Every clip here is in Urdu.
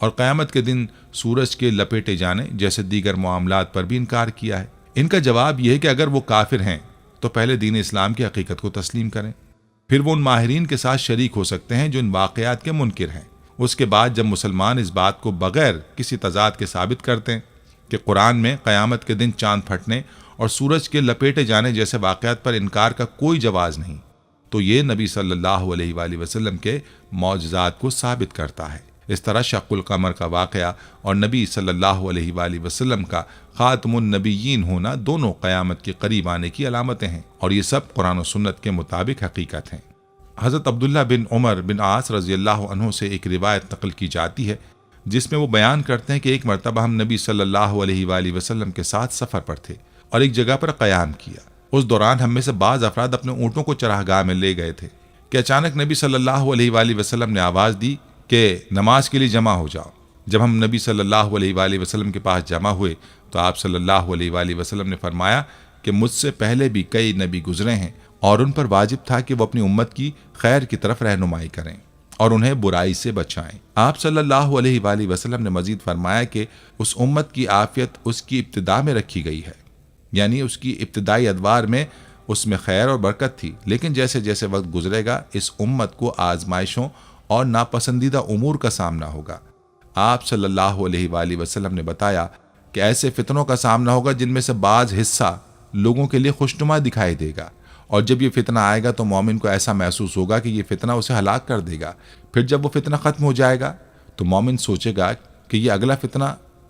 اور قیامت کے دن سورج کے لپیٹے جانے جیسے دیگر معاملات پر بھی انکار کیا ہے۔ ان کا جواب یہ ہے کہ اگر وہ کافر ہیں تو پہلے دین اسلام کی حقیقت کو تسلیم کریں، پھر وہ ان ماہرین کے ساتھ شریک ہو سکتے ہیں جو ان واقعات کے منکر ہیں۔ اس کے بعد جب مسلمان اس بات کو بغیر کسی تضاد کے ثابت کرتے ہیں کہ قرآن میں قیامت کے دن چاند پھٹنے اور سورج کے لپیٹے جانے جیسے واقعات پر انکار کا کوئی جواز نہیں، تو یہ نبی صلی اللہ علیہ وآلہ وسلم کے معجزات کو ثابت کرتا ہے۔ اس طرح شق القمر کا واقعہ اور نبی صلی اللہ علیہ وآلہ وسلم کا خاتم النبیین ہونا دونوں قیامت کے قریب آنے کی علامتیں ہیں، اور یہ سب قرآن و سنت کے مطابق حقیقت ہیں۔ حضرت عبداللہ بن عمر بن عاص رضی اللہ عنہ سے ایک روایت نقل کی جاتی ہے جس میں وہ بیان کرتے ہیں کہ ایک مرتبہ ہم نبی صلی اللہ علیہ وآلہ وسلم کے ساتھ سفر پر تھے اور ایک جگہ پر قیام کیا۔ اس دوران ہم میں سے بعض افراد اپنے اونٹوں کو چراگاہ میں لے گئے تھے کہ اچانک نبی صلی اللہ علیہ وآلہ وسلم نے آواز دی کہ نماز کے لیے جمع ہو جاؤ۔ جب ہم نبی صلی اللہ علیہ وآلہ وسلم کے پاس جمع ہوئے تو آپ صلی اللہ علیہ وآلہ وسلم نے فرمایا کہ مجھ سے پہلے بھی کئی نبی گزرے ہیں اور ان پر واجب تھا کہ وہ اپنی امت کی خیر کی طرف رہنمائی کریں اور انہیں برائی سے بچائیں۔ آپ صلی اللہ علیہ وآلہ وسلم نے مزید فرمایا کہ اس امت کی عافیت اس کی ابتدا میں رکھی گئی ہے، یعنی اس کی ابتدائی ادوار میں اس میں خیر اور برکت تھی، لیکن جیسے جیسے وقت گزرے گا اس امت کو آزمائشوں اور ناپسندیدہ امور کا سامنا ہوگا۔ آپ صلی اللہ علیہ وآلہ وسلم نے بتایا کہ ایسے فتنوں کا سامنا ہوگا جن میں سے بعض حصہ لوگوں کے لیے خوشنما دکھائی دے گا، اور جب یہ فتنہ آئے گا تو مومن کو ایسا محسوس ہوگا کہ یہ فتنہ اسے ہلاک کر دے گا۔ پھر جب وہ فتنہ ختم ہو جائے گا تو مومن سوچے گا کہ یہ اگلا فتنہ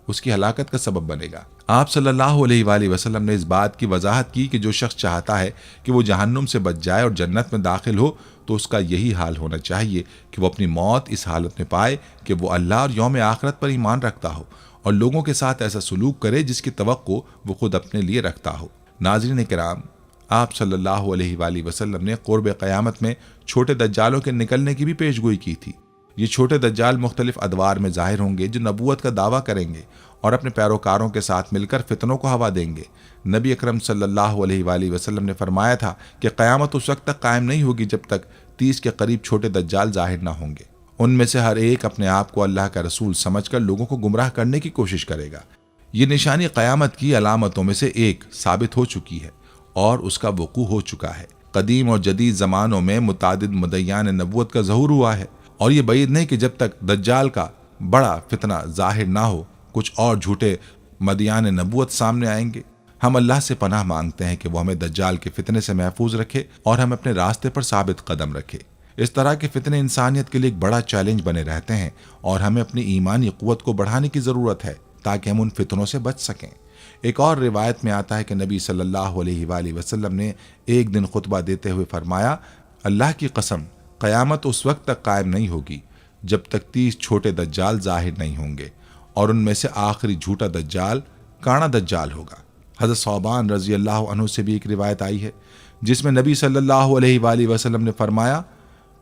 اس کی ہلاکت کا سبب بنے گا۔ آپ صلی اللہ علیہ وآلہ وسلم نے اس بات کی وضاحت کی کہ جو شخص چاہتا ہے کہ وہ جہنم سے بچ جائے اور جنت میں داخل ہو تو اس کا یہی حال ہونا چاہیے کہ وہ اپنی موت اس حالت میں پائے کہ وہ اللہ اور یوم آخرت پر ایمان رکھتا ہو اور لوگوں کے ساتھ ایسا سلوک کرے جس کی توقع وہ خود اپنے لیے رکھتا ہو۔ ناظرین کرام، آپ صلی اللہ علیہ وآلہ وسلم نے قرب قیامت میں چھوٹے دجالوں کے نکلنے کی بھی پیش گوئی کی تھی۔ یہ چھوٹے دجال مختلف ادوار میں ظاہر ہوں گے جو نبوت کا دعویٰ کریں گے اور اپنے پیروکاروں کے ساتھ مل کر فتنوں کو ہوا دیں گے۔ نبی اکرم صلی اللہ علیہ وآلہ وسلم نے فرمایا تھا کہ قیامت اس وقت تک قائم نہیں ہوگی جب تک 30 کے قریب چھوٹے دجال ظاہر نہ ہوں گے۔ ان میں سے ہر ایک اپنے آپ کو اللہ کا رسول سمجھ کر لوگوں کو گمراہ کرنے کی کوشش کرے گا۔ یہ نشانی قیامت کی علامتوں میں سے ایک ثابت ہو چکی ہے اور اس کا وقوع ہو چکا ہے۔ قدیم اور جدید زمانوں میں متعدد مدعیان نبوت کا ظہور ہوا ہے، اور یہ بعید نہیں کہ جب تک دجال کا بڑا فتنہ ظاہر نہ ہو کچھ اور جھوٹے مدعیان نبوت سامنے آئیں گے۔ ہم اللہ سے پناہ مانگتے ہیں کہ وہ ہمیں دجال کے فتنے سے محفوظ رکھے اور ہم اپنے راستے پر ثابت قدم رکھے۔ اس طرح کے فتنے انسانیت کے لیے ایک بڑا چیلنج بنے رہتے ہیں اور ہمیں اپنی ایمانی قوت کو بڑھانے کی ضرورت ہے تاکہ ہم ان فتنوں سے بچ سکیں۔ ایک اور روایت میں آتا ہے کہ نبی صلی اللہ علیہ وآلہ وسلم نے ایک دن خطبہ دیتے ہوئے فرمایا، اللہ کی قسم قیامت اس وقت تک قائم نہیں ہوگی جب تک 30 چھوٹے دجال ظاہر نہیں ہوں گے، اور ان میں سے آخری جھوٹا دجال کانا دجال ہوگا۔ حضرت ثوبان رضی اللہ عنہ سے بھی ایک روایت آئی ہے جس میں نبی صلی اللہ علیہ وآلہ وسلم نے فرمایا،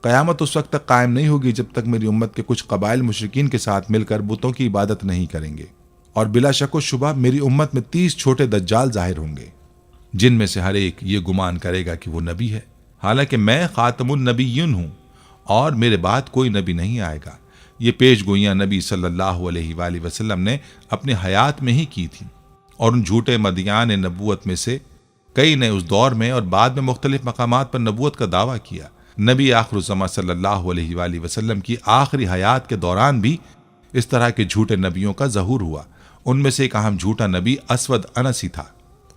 قیامت اس وقت تک قائم نہیں ہوگی جب تک میری امت کے کچھ قبائل مشرکین کے ساتھ مل کر بتوں کی عبادت نہیں کریں گے، اور بلا شک و شبہ میری امت میں 30 چھوٹے دجال ظاہر ہوں گے جن میں سے ہر ایک یہ گمان کرے گا کہ وہ نبی ہے، حالانکہ میں خاتم النبیین ہوں اور میرے بعد کوئی نبی نہیں آئے گا۔ یہ پیش گوئیاں نبی صلی اللہ علیہ وآلہ وسلم نے اپنی حیات میں ہی کی تھیں، اور ان جھوٹے مدعیان نبوت میں سے کئی نے اس دور میں اور بعد میں مختلف مقامات پر نبوت کا دعویٰ کیا۔ نبی آخر الزماں صلی اللہ علیہ وآلہ وسلم کی آخری حیات کے دوران بھی اس طرح کے جھوٹے نبیوں کا ظہور ہوا۔ ان میں سے ایک اہم جھوٹا نبی اسود انسی تھا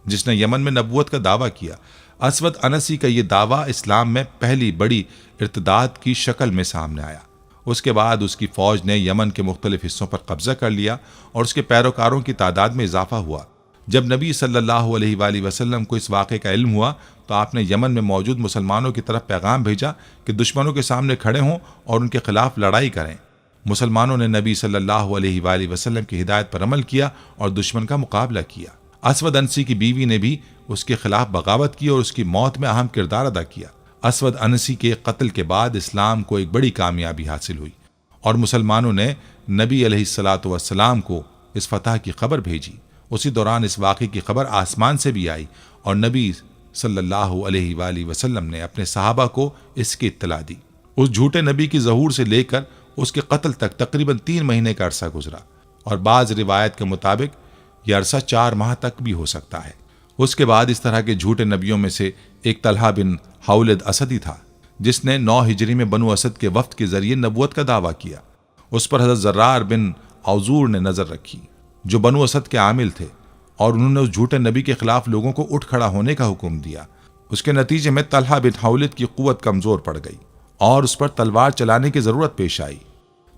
جس نے یمن میں نبوت کا دعویٰ کیا۔ اسود انسی کا یہ دعویٰ اسلام میں پہلی بڑی ارتداد کی شکل میں سامنے آیا۔ اس کے بعد اس کی فوج نے یمن کے مختلف حصوں پر قبضہ کر لیا اور اس کے پیروکاروں کی تعداد میں اضافہ ہوا۔ جب نبی صلی اللہ علیہ وآلہ وسلم کو اس واقعے کا علم ہوا تو آپ نے یمن میں موجود مسلمانوں کی طرف پیغام بھیجا کہ دشمنوں کے سامنے کھڑے ہوں اور ان کے خلاف لڑائی کریں۔ مسلمانوں نے نبی صلی اللہ علیہ وآلہ وسلم کی ہدایت پر عمل کیا اور دشمن کا مقابلہ کیا۔ اسود انسی کی بیوی نے بھی اس کے خلاف بغاوت کی اور اس کی موت میں اہم کردار ادا کیا۔ اسود انسی کے قتل کے بعد اسلام کو ایک بڑی کامیابی حاصل ہوئی اور مسلمانوں نے نبی علیہ الصلاۃ والسلام کو اس فتح کی خبر بھیجی۔ اسی دوران اس واقعے کی خبر آسمان سے بھی آئی اور نبی صلی اللہ علیہ وآلہ وسلم نے اپنے صحابہ کو اس کی اطلاع دی۔ اس جھوٹے نبی کی ظہور سے لے کر اس کے قتل تک تقریباً 3 مہینے کا عرصہ گزرا، اور بعض روایت کے مطابق یہ عرصہ 4 ماہ تک بھی ہو سکتا ہے۔ اس کے بعد اس طرح کے جھوٹے نبیوں میں سے ایک طلحہ بن حولد اسدی تھا، جس نے 9 ہجری میں بنو اسد کے وفد کے ذریعے نبوت کا دعویٰ کیا۔ اس پر حضرت زرار بن اوزور نے نظر رکھی، جو بنو اسد کے عامل تھے، اور انہوں نے اس جھوٹے نبی کے خلاف لوگوں کو اٹھ کھڑا ہونے کا حکم دیا۔ اس کے نتیجے میں طلحہ بن حولد کی قوت کمزور پڑ گئی اور اس پر تلوار چلانے کی ضرورت پیش آئی۔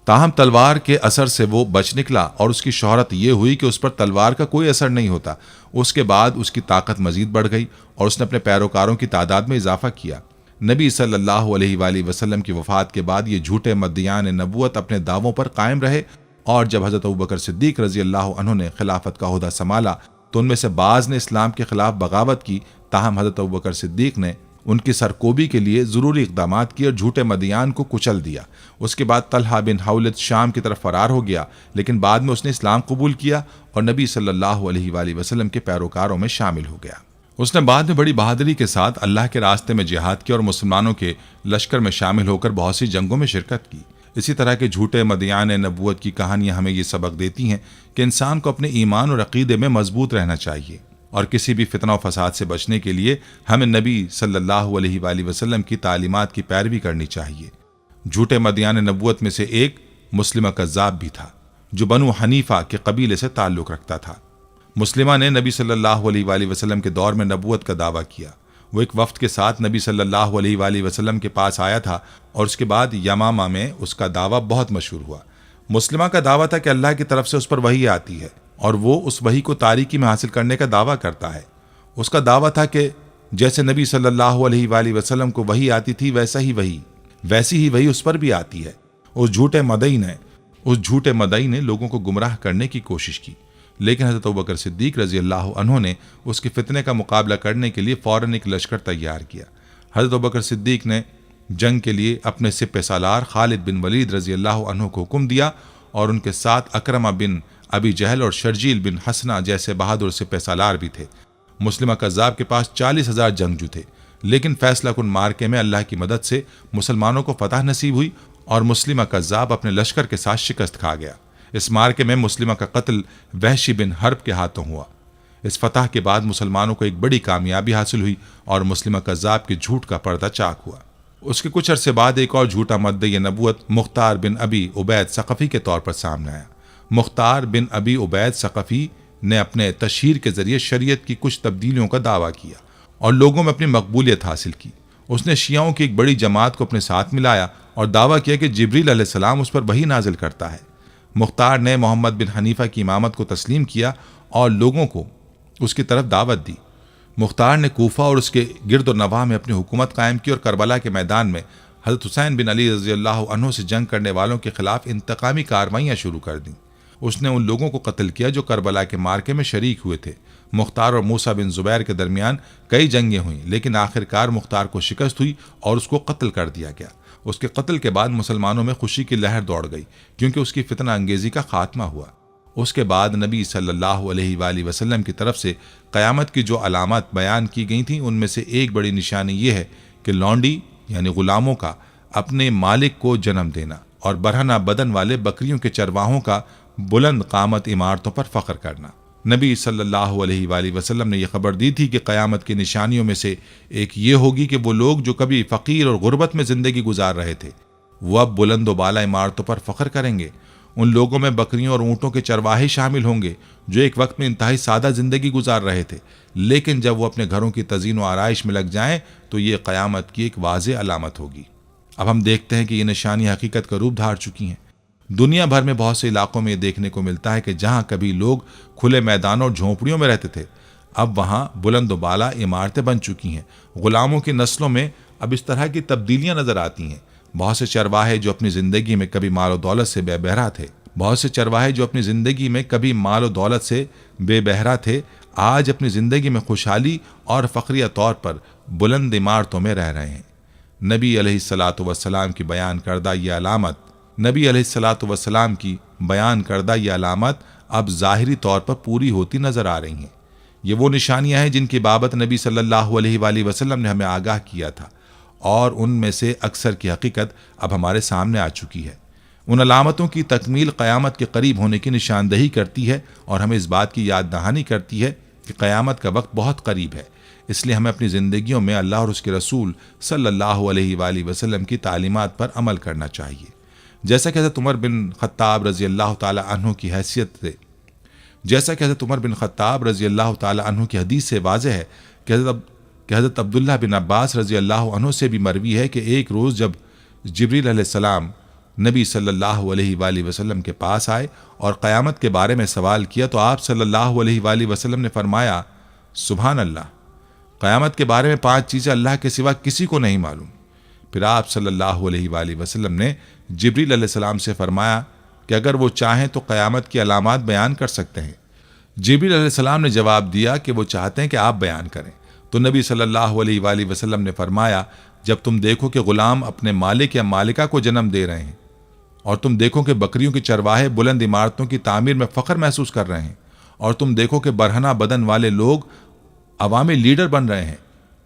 تاہم تلوار کے اثر سے وہ بچ نکلا، اور اس کی شہرت یہ ہوئی کہ اس پر تلوار کا کوئی اثر نہیں ہوتا۔ اس کے بعد اس کی طاقت مزید بڑھ گئی اور اس نے اپنے پیروکاروں کی تعداد میں اضافہ کیا۔ نبی صلی اللہ علیہ وآلہ وسلم کی وفات کے بعد یہ جھوٹے مدعیان نبوت اپنے دعووں پر قائم رہے، اور جب حضرت ابوبکر صدیق رضی اللہ عنہ نے خلافت کا عہدہ سنبھالا تو ان میں سے بعض نے اسلام کے خلاف بغاوت کی، تاہم حضرت ابوبکر صدیق نے ان کی سرکوبی کے لیے ضروری اقدامات کیے اور جھوٹے مدعیان کو کچل دیا۔ اس کے بعد طلحہ بن حولد شام کی طرف فرار ہو گیا، لیکن بعد میں اس نے اسلام قبول کیا اور نبی صلی اللہ علیہ وآلہ وسلم کے پیروکاروں میں شامل ہو گیا۔ اس نے بعد میں بڑی بہادری کے ساتھ اللہ کے راستے میں جہاد کیا اور مسلمانوں کے لشکر میں شامل ہو کر بہت سی جنگوں میں شرکت کی۔ اسی طرح کے جھوٹے مدعیان نبوت کی کہانیاں ہمیں یہ سبق دیتی ہیں کہ انسان کو اپنے ایمان اور عقیدے میں مضبوط رہنا چاہیے، اور کسی بھی فتنہ و فساد سے بچنے کے لیے ہمیں نبی صلی اللہ علیہ وآلہ وسلم کی تعلیمات کی پیروی کرنی چاہیے۔ جھوٹے مدعیان نبوت میں سے ایک مسلمہ کذاب بھی تھا، جو بنو حنیفہ کے قبیلے سے تعلق رکھتا تھا۔ مسلمہ نے نبی صلی اللہ علیہ وآلہ وسلم کے دور میں نبوت کا دعویٰ کیا۔ وہ ایک وفد کے ساتھ نبی صلی اللہ علیہ وآلہ وسلم کے پاس آیا تھا، اور اس کے بعد یمامہ میں اس کا دعویٰ بہت مشہور ہوا۔ مسلمہ کا دعویٰ تھا کہ اللہ کی طرف سے اس پر وحی آتی ہے، اور وہ اس وحی کو تاریکی میں حاصل کرنے کا دعویٰ کرتا ہے۔ اس کا دعویٰ تھا کہ جیسے نبی صلی اللہ علیہ وآلہ وسلم کو وحی آتی تھی ویسی ہی وحی اس پر بھی آتی ہے۔ اس جھوٹے مدعی نے لوگوں کو گمراہ کرنے کی کوشش کی، لیکن حضرت ابوبکر صدیق رضی اللہ عنہ نے اس کے فتنے کا مقابلہ کرنے کے لیے فوراً ایک لشکر تیار کیا۔ حضرت ابوبکر صدیق نے جنگ کے لیے اپنے سپہ سالار خالد بن ولید رضی اللہ عنہ کو حکم دیا، اور ان کے ساتھ اکرمہ بن ابی جہل اور شرجیل بن حسنہ جیسے بہادر سپہ سالار بھی تھے۔ مسلمہ کذاب کے پاس 40,000 جنگجو تھے، لیکن فیصلہ کن مارکے میں اللہ کی مدد سے مسلمانوں کو فتح نصیب ہوئی، اور مسلمہ کذاب اپنے لشکر کے ساتھ شکست کھا گیا۔ اس مارکے میں مسلمہ کا قتل وحشی بن حرب کے ہاتھوں ہوا۔ اس فتح کے بعد مسلمانوں کو ایک بڑی کامیابی حاصل ہوئی، اور مسلمہ کذاب کے جھوٹ کا پردہ چاک ہوا۔ اس کے کچھ عرصے بعد ایک اور جھوٹا مدعی نبوت مختار بن ابی عبید ثقفی کے طور پر سامنے آیا۔ مختار بن ابی عبید ثقفی نے اپنے تشہیر کے ذریعے شریعت کی کچھ تبدیلیوں کا دعویٰ کیا اور لوگوں میں اپنی مقبولیت حاصل کی۔ اس نے شیعوں کی ایک بڑی جماعت کو اپنے ساتھ ملایا اور دعویٰ کیا کہ جبریل علیہ السلام اس پر وحی نازل کرتا ہے۔ مختار نے محمد بن حنیفہ کی امامت کو تسلیم کیا اور لوگوں کو اس کی طرف دعوت دی۔ مختار نے کوفہ اور اس کے گرد و نواح میں اپنی حکومت قائم کی اور کربلا کے میدان میں حضرت حسین بن علی رضی اللہ عنہ سے جنگ کرنے والوں کے خلاف انتقامی کارروائیاں شروع کر دیں۔ اس نے ان لوگوں کو قتل کیا جو کربلا کے مارکے میں شریک ہوئے تھے۔ مختار اور موسیٰ بن زبیر کے درمیان کئی جنگیں ہوئیں، لیکن آخرکار مختار کو شکست ہوئی اور اس کو قتل کر دیا گیا۔ اس کے قتل کے بعد مسلمانوں میں خوشی کی لہر دوڑ گئی، کیونکہ اس کی فتنہ انگیزی کا خاتمہ ہوا۔ اس کے بعد نبی صلی اللہ علیہ وآلہ وسلم کی طرف سے قیامت کی جو علامات بیان کی گئی تھیں، ان میں سے ایک بڑی نشانی یہ ہے کہ لونڈی یعنی غلاموں کا اپنے مالک کو جنم دینا، اور برہنہ بدن والے بکریوں کے چرواہوں کا بلند قامت عمارتوں پر فخر کرنا۔ نبی صلی اللہ علیہ وآلہ وسلم نے یہ خبر دی تھی کہ قیامت کی نشانیوں میں سے ایک یہ ہوگی کہ وہ لوگ جو کبھی فقیر اور غربت میں زندگی گزار رہے تھے، وہ اب بلند و بالا عمارتوں پر فخر کریں گے۔ ان لوگوں میں بکریوں اور اونٹوں کے چرواہے شامل ہوں گے جو ایک وقت میں انتہائی سادہ زندگی گزار رہے تھے، لیکن جب وہ اپنے گھروں کی تزئین و آرائش میں لگ جائیں تو یہ قیامت کی ایک واضح علامت ہوگی۔ اب ہم دیکھتے ہیں کہ یہ نشانی حقیقت کا روپ دھار چکی ہیں۔ دنیا بھر میں بہت سے علاقوں میں یہ دیکھنے کو ملتا ہے کہ جہاں کبھی لوگ کھلے میدانوں اور جھونپڑیوں میں رہتے تھے، اب وہاں بلند و بالا عمارتیں بن چکی ہیں۔ غلاموں کی نسلوں میں اب اس طرح کی تبدیلیاں نظر آتی ہیں۔ بہت سے چرواہے جو اپنی زندگی میں کبھی مال و دولت سے بے بہرا تھے، آج اپنی زندگی میں خوشحالی اور فخریہ طور پر بلند عمارتوں میں رہ رہے ہیں۔ نبی علیہ السلام کی بیان کردہ یہ علامت اب ظاہری طور پر پوری ہوتی نظر آ رہی ہیں۔ یہ وہ نشانیاں ہیں جن کی بابت نبی صلی اللہ علیہ وآلہ وسلم نے ہمیں آگاہ کیا تھا، اور ان میں سے اکثر کی حقیقت اب ہمارے سامنے آ چکی ہے۔ ان علامتوں کی تکمیل قیامت کے قریب ہونے کی نشاندہی کرتی ہے اور ہمیں اس بات کی یاد دہانی کرتی ہے کہ قیامت کا وقت بہت قریب ہے۔ اس لیے ہمیں اپنی زندگیوں میں اللہ اور اس کے رسول صلی اللہ علیہ وآلہ وسلم کی تعلیمات پر عمل کرنا چاہیے۔ جیسا کہ حضرت عمر بن خطاب رضی اللہ تعالی عنہ کی حیثیت سے حضرت حدیث سے واضح ہے کہ حضرت عبداللہ بن عباس رضی اللہ عنہ سے بھی مروی ہے کہ ایک روز جب جبریل علیہ السلام نبی صلی اللہ علیہ وآلہ وسلم کے پاس آئے اور قیامت کے بارے میں سوال کیا تو آپ صلی اللہ علیہ وآلہ وسلم نے فرمایا، سبحان اللہ، قیامت کے بارے میں 5 چیزیں اللہ کے سوا کسی کو نہیں معلوم۔ پھر آپ صلی اللہ علیہ وآلہ وسلم نے جبریل علیہ السلام سے فرمایا کہ اگر وہ چاہیں تو قیامت کی علامات بیان کر سکتے ہیں۔ جبریل علیہ السلام نے جواب دیا کہ وہ چاہتے ہیں کہ آپ بیان کریں۔ تو نبی صلی اللہ علیہ وآلہ وسلم نے فرمایا، جب تم دیکھو کہ غلام اپنے مالک یا مالکہ کو جنم دے رہے ہیں، اور تم دیکھو کہ بکریوں کے چرواہے بلند عمارتوں کی تعمیر میں فخر محسوس کر رہے ہیں، اور تم دیکھو کہ برہنہ بدن والے لوگ عوامی لیڈر بن رہے ہیں،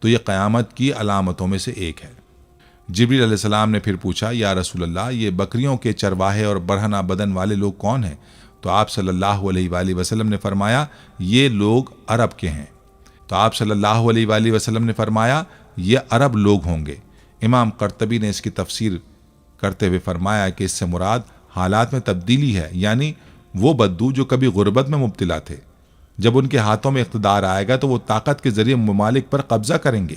تو یہ قیامت کی علامتوں میں سے ایک ہے۔ جبریل علیہ السلام نے پھر پوچھا، یا رسول اللہ، یہ بکریوں کے چرواہے اور برہنہ بدن والے لوگ کون ہیں؟ تو آپ صلی اللہ علیہ وآلہ وسلم نے فرمایا، یہ لوگ عرب کے ہیں۔ تو آپ صلی اللہ علیہ وآلہ وسلم نے فرمایا، یہ عرب لوگ ہوں گے۔ امام قرطبی نے اس کی تفسیر کرتے ہوئے فرمایا کہ اس سے مراد حالات میں تبدیلی ہے، یعنی وہ بدو جو کبھی غربت میں مبتلا تھے، جب ان کے ہاتھوں میں اقتدار آئے گا تو وہ طاقت کے ذریعے ممالک پر قبضہ کریں گے،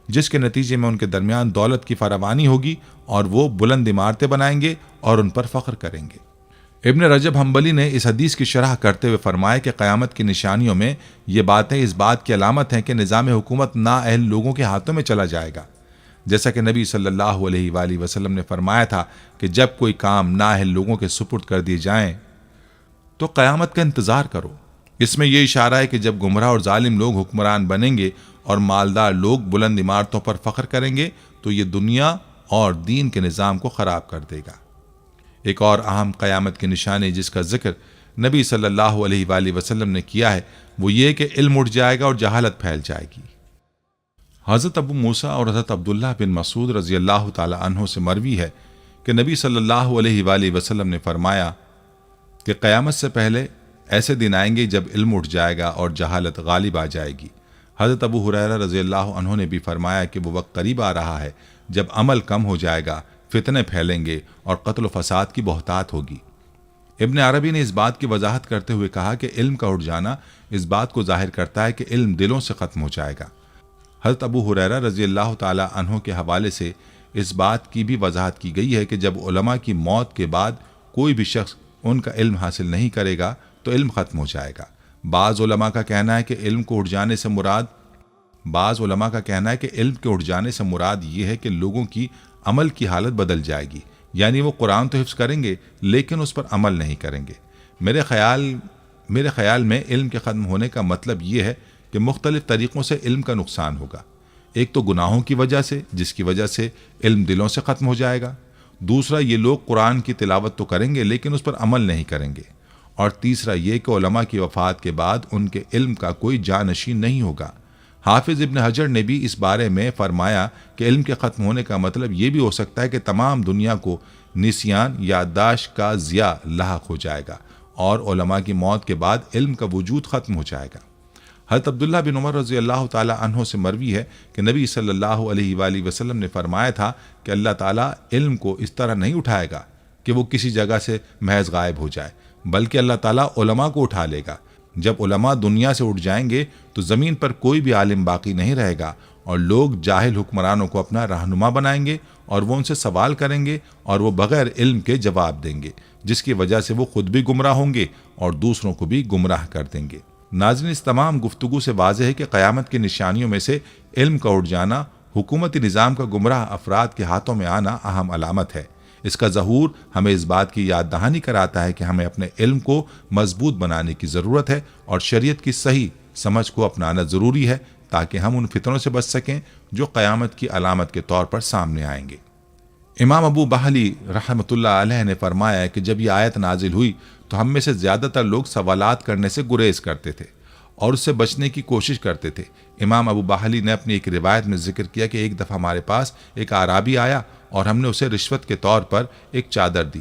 جس کے نتیجے میں ان کے درمیان دولت کی فراوانی ہوگی اور وہ بلند عمارتیں بنائیں گے اور ان پر فخر کریں گے۔ ابن رجب حنبلی نے اس حدیث کی شرح کرتے ہوئے فرمایا کہ قیامت کی نشانیوں میں یہ باتیں اس بات کی علامت ہیں کہ نظام حکومت نااہل لوگوں کے ہاتھوں میں چلا جائے گا، جیسا کہ نبی صلی اللہ علیہ وآلہ وسلم نے فرمایا تھا کہ جب کوئی کام نااہل لوگوں کے سپرد کر دیے جائیں تو قیامت کا انتظار کرو۔ اس میں یہ اشارہ ہے کہ جب گمراہ اور ظالم لوگ حکمران بنیں گے اور مالدار لوگ بلند عمارتوں پر فخر کریں گے تو یہ دنیا اور دین کے نظام کو خراب کر دے گا۔ ایک اور اہم قیامت کی نشانی جس کا ذکر نبی صلی اللہ علیہ وآلہ وسلم نے کیا ہے وہ یہ کہ علم اٹھ جائے گا اور جہالت پھیل جائے گی۔ حضرت ابو موسیٰ اور حضرت عبداللہ بن مسعود رضی اللہ تعالی عنہ سے مروی ہے کہ نبی صلی اللہ علیہ وآلہ وسلم نے فرمایا کہ قیامت سے پہلے ایسے دن آئیں گے جب علم اٹھ جائے گا اور جہالت غالب آ جائے گی۔ حضرت ابو ہریرہ رضی اللہ عنہ نے بھی فرمایا کہ وہ وقت قریب آ رہا ہے جب عمل کم ہو جائے گا، فتنے پھیلیں گے اور قتل و فساد کی بہتات ہوگی۔ ابن عربی نے اس بات کی وضاحت کرتے ہوئے کہا کہ علم کا اٹھ جانا اس بات کو ظاہر کرتا ہے کہ علم دلوں سے ختم ہو جائے گا۔ حضرت ابو ہریرہ رضی اللہ تعالی عنہ کے حوالے سے اس بات کی بھی وضاحت کی گئی ہے کہ جب علماء کی موت کے بعد کوئی بھی شخص ان کا علم حاصل نہیں کرے گا تو علم ختم ہو جائے گا۔ بعض علماء کا کہنا ہے کہ علم کے اٹھ جانے سے مراد یہ ہے کہ لوگوں کی عمل کی حالت بدل جائے گی، یعنی وہ قرآن تو حفظ کریں گے لیکن اس پر عمل نہیں کریں گے۔ میرے خیال میں علم کے ختم ہونے کا مطلب یہ ہے کہ مختلف طریقوں سے علم کا نقصان ہوگا۔ ایک تو گناہوں کی وجہ سے، جس کی وجہ سے علم دلوں سے ختم ہو جائے گا۔ دوسرا یہ لوگ قرآن کی تلاوت تو کریں گے لیکن اس پر عمل نہیں کریں گے۔ اور تیسرا یہ کہ علماء کی وفات کے بعد ان کے علم کا کوئی جانشین نہیں ہوگا۔ حافظ ابن حجر نے بھی اس بارے میں فرمایا کہ علم کے ختم ہونے کا مطلب یہ بھی ہو سکتا ہے کہ تمام دنیا کو نسیان یادداشت کا ضیاع لاحق ہو جائے گا اور علماء کی موت کے بعد علم کا وجود ختم ہو جائے گا۔ حضرت عبداللہ بن عمر رضی اللہ تعالی عنہ سے مروی ہے کہ نبی صلی اللہ علیہ وآلہ وسلم نے فرمایا تھا کہ اللہ تعالیٰ علم کو اس طرح نہیں اٹھائے گا کہ وہ کسی جگہ سے محض غائب ہو جائے، بلکہ اللہ تعالیٰ علماء کو اٹھا لے گا۔ جب علماء دنیا سے اٹھ جائیں گے تو زمین پر کوئی بھی عالم باقی نہیں رہے گا اور لوگ جاہل حکمرانوں کو اپنا رہنما بنائیں گے اور وہ ان سے سوال کریں گے اور وہ بغیر علم کے جواب دیں گے، جس کی وجہ سے وہ خود بھی گمراہ ہوں گے اور دوسروں کو بھی گمراہ کر دیں گے۔ ناظرین، اس تمام گفتگو سے واضح ہے کہ قیامت کی نشانیوں میں سے علم کا اٹھ جانا، حکومتی نظام کا گمراہ افراد کے ہاتھوں میں آنا اہم علامت ہے۔ اس کا ظہور ہمیں اس بات کی یاد دہانی کراتا ہے کہ ہمیں اپنے علم کو مضبوط بنانے کی ضرورت ہے اور شریعت کی صحیح سمجھ کو اپنانا ضروری ہے تاکہ ہم ان فتنوں سے بچ سکیں جو قیامت کی علامت کے طور پر سامنے آئیں گے۔ امام ابو بحلی رحمۃ اللہ علیہ نے فرمایا کہ جب یہ آیت نازل ہوئی تو ہم میں سے زیادہ تر لوگ سوالات کرنے سے گریز کرتے تھے اور اس سے بچنے کی کوشش کرتے تھے۔ امام ابو بحلی نے اپنی ایک روایت میں ذکر کیا کہ ایک دفعہ ہمارے پاس ایک اعرابی آیا اور ہم نے اسے رشوت کے طور پر ایک چادر دی۔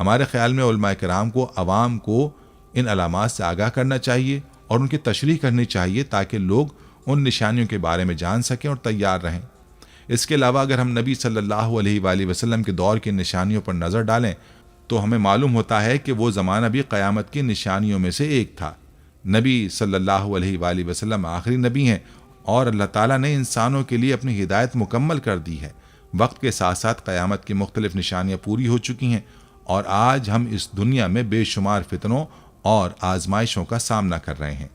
ہمارے خیال میں علماء کرام کو عوام کو ان علامات سے آگاہ کرنا چاہیے اور ان کی تشریح کرنی چاہیے تاکہ لوگ ان نشانیوں کے بارے میں جان سکیں اور تیار رہیں۔ اس کے علاوہ اگر ہم نبی صلی اللہ علیہ وآلہ وسلم کے دور کی نشانیوں پر نظر ڈالیں تو ہمیں معلوم ہوتا ہے کہ وہ زمانہ بھی قیامت کی نشانیوں میں سے ایک تھا۔ نبی صلی اللہ علیہ وآلہ وسلم آخری نبی ہیں اور اللہ تعالیٰ نے انسانوں کے لیے اپنی ہدایت مکمل کر دی ہے۔ وقت کے ساتھ ساتھ قیامت کی مختلف نشانیاں پوری ہو چکی ہیں اور آج ہم اس دنیا میں بے شمار فتنوں اور آزمائشوں کا سامنا کر رہے ہیں۔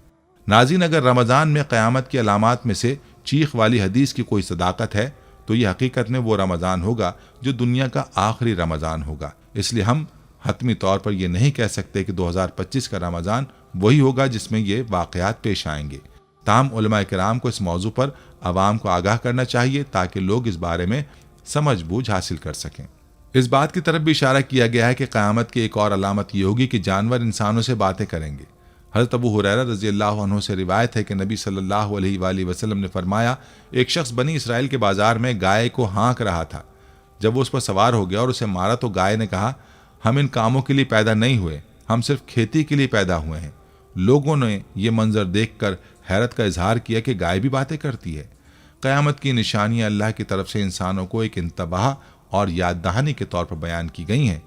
ناظرین، اگر رمضان میں قیامت کی علامات میں سے چیخ والی حدیث کی کوئی صداقت ہے تو یہ حقیقت میں وہ رمضان ہوگا جو دنیا کا آخری رمضان ہوگا۔ اس لیے ہم حتمی طور پر یہ نہیں کہہ سکتے کہ 2025 کا رمضان وہی ہوگا جس میں یہ واقعات پیش آئیں گے۔ تاہم علماء کرام کو اس موضوع پر عوام کو آگاہ کرنا چاہیے تاکہ لوگ اس بارے میں سمجھ بوجھ حاصل کر سکیں۔ اس بات کی طرف بھی اشارہ کیا گیا ہے کہ قیامت کی ایک اور علامت یہ ہوگی کہ جانور انسانوں سے باتیں کریں گے۔ حضرت ابو ہریرہ رضی اللہ عنہ سے روایت ہے کہ نبی صلی اللہ علیہ وآلہ وسلم نے فرمایا، ایک شخص بنی اسرائیل کے بازار میں گائے کو ہانک رہا تھا۔ جب وہ اس پر سوار ہو گیا اور اسے مارا تو گائے نے کہا، ہم ان کاموں کے لیے پیدا نہیں ہوئے، ہم صرف کھیتی کے لیے پیدا ہوئے ہیں۔ لوگوں نے یہ منظر دیکھ کر حیرت کا اظہار کیا کہ گائے بھی باتیں کرتی ہے۔ قیامت کی نشانیاں اللہ کی طرف سے انسانوں کو ایک انتباہ اور یاد دہانی کے طور پر بیان کی گئی ہیں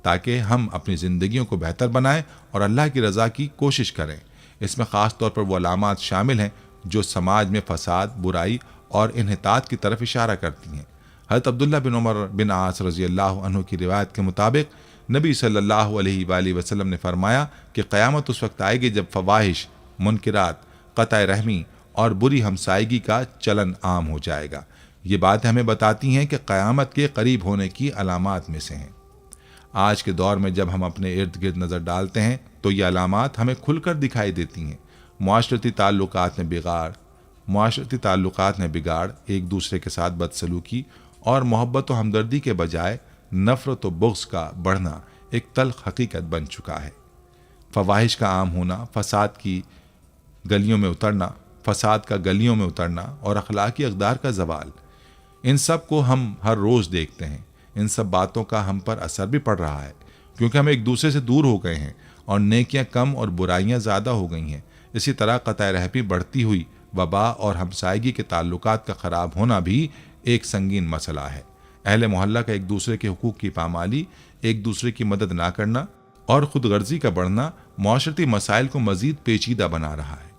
تاکہ ہم اپنی زندگیوں کو بہتر بنائیں اور اللہ کی رضا کی کوشش کریں۔ اس میں خاص طور پر وہ علامات شامل ہیں جو سماج میں فساد، برائی اور انحطاط کی طرف اشارہ کرتی ہیں۔ حضرت عبداللہ بن عمر بن عاص رضی اللہ عنہ کی روایت کے مطابق نبی صلی اللہ علیہ وآلہ وسلم نے فرمایا کہ قیامت اس وقت آئے گی جب فواحش، منکرات، قطع رحمی اور بری ہمسائیگی کا چلن عام ہو جائے گا۔ یہ باتیں ہمیں بتاتی ہیں کہ قیامت کے قریب ہونے کی علامات میں سے ہیں۔ آج کے دور میں جب ہم اپنے ارد گرد نظر ڈالتے ہیں تو یہ علامات ہمیں کھل کر دکھائی دیتی ہیں۔ معاشرتی تعلقات میں بگاڑ، ایک دوسرے کے ساتھ بدسلوکی اور محبت و ہمدردی کے بجائے نفرت و بغض کا بڑھنا ایک تلخ حقیقت بن چکا ہے۔ فواحش کا عام ہونا، فساد کا گلیوں میں اترنا اور اخلاقی اقدار کا زوال، ان سب کو ہم ہر روز دیکھتے ہیں۔ ان سب باتوں کا ہم پر اثر بھی پڑ رہا ہے کیونکہ ہم ایک دوسرے سے دور ہو گئے ہیں اور نیکیاں کم اور برائیاں زیادہ ہو گئی ہیں۔ اسی طرح قطع رحمی بڑھتی ہوئی وبا اور ہمسائیگی کے تعلقات کا خراب ہونا بھی ایک سنگین مسئلہ ہے۔ اہل محلہ کا ایک دوسرے کے حقوق کی پامالی، ایک دوسرے کی مدد نہ کرنا اور خود غرضی کا بڑھنا معاشرتی مسائل کو مزید پیچیدہ بنا رہا ہے۔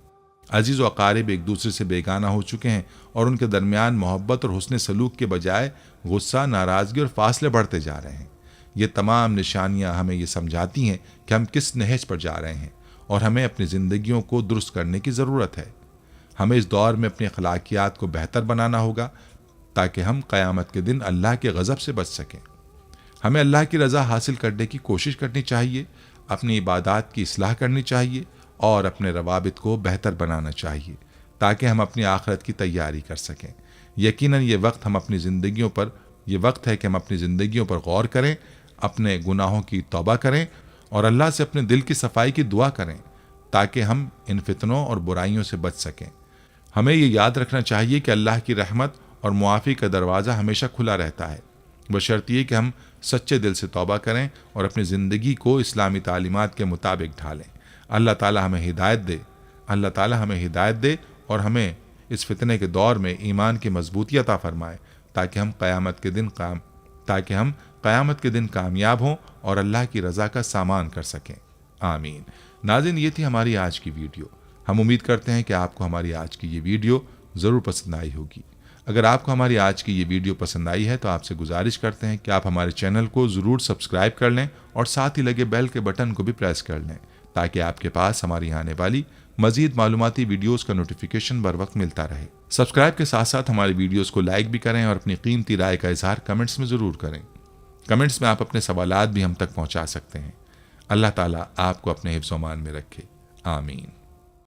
عزیز و اقارب ایک دوسرے سے بیگانہ ہو چکے ہیں اور ان کے درمیان محبت اور حسن سلوک کے بجائے غصہ، ناراضگی اور فاصلے بڑھتے جا رہے ہیں۔ یہ تمام نشانیاں ہمیں یہ سمجھاتی ہیں کہ ہم کس نہج پر جا رہے ہیں اور ہمیں اپنی زندگیوں کو درست کرنے کی ضرورت ہے۔ ہمیں اس دور میں اپنی اخلاقیات کو بہتر بنانا ہوگا تاکہ ہم قیامت کے دن اللہ کے غضب سے بچ سکیں۔ ہمیں اللہ کی رضا حاصل کرنے کی کوشش کرنی چاہیے، اپنی عبادات کی اصلاح کرنی چاہیے اور اپنے روابط کو بہتر بنانا چاہیے تاکہ ہم اپنی آخرت کی تیاری کر سکیں۔ یقیناً یہ وقت ہے کہ ہم اپنی زندگیوں پر غور کریں، اپنے گناہوں کی توبہ کریں اور اللہ سے اپنے دل کی صفائی کی دعا کریں تاکہ ہم ان فتنوں اور برائیوں سے بچ سکیں۔ ہمیں یہ یاد رکھنا چاہیے کہ اللہ کی رحمت اور معافی کا دروازہ ہمیشہ کھلا رہتا ہے، بشرطیہ کہ ہم سچے دل سے توبہ کریں اور اپنی زندگی کو اسلامی تعلیمات کے مطابق ڈھالیں۔ اللہ تعالی ہمیں ہدایت دے اور ہمیں اس فتنے کے دور میں ایمان کی مضبوطی عطا فرمائے تاکہ ہم قیامت کے دن کامیاب ہوں اور اللہ کی رضا کا سامان کر سکیں۔ آمین۔ ناظرین، یہ تھی ہماری آج کی ویڈیو۔ ہم امید کرتے ہیں کہ آپ کو ہماری آج کی یہ ویڈیو ضرور پسند آئی ہوگی۔ اگر آپ کو ہماری آج کی یہ ویڈیو پسند آئی ہے تو آپ سے گزارش کرتے ہیں کہ آپ ہمارے چینل کو ضرور سبسکرائب کر لیں اور ساتھ ہی لگے بیل کے بٹن کو بھی پریس کر لیں تاکہ آپ کے پاس ہماری آنے والی مزید معلوماتی ویڈیوز کا نوٹیفیکیشن بر وقت ملتا رہے۔ سبسکرائب کے ساتھ ساتھ ہماری ویڈیوز کو لائک بھی کریں اور اپنی قیمتی رائے کا اظہار کمنٹس میں ضرور کریں۔ کمنٹس میں آپ اپنے سوالات بھی ہم تک پہنچا سکتے ہیں۔ اللہ تعالیٰ آپ کو اپنے حفظ و امان میں رکھے۔ آمین۔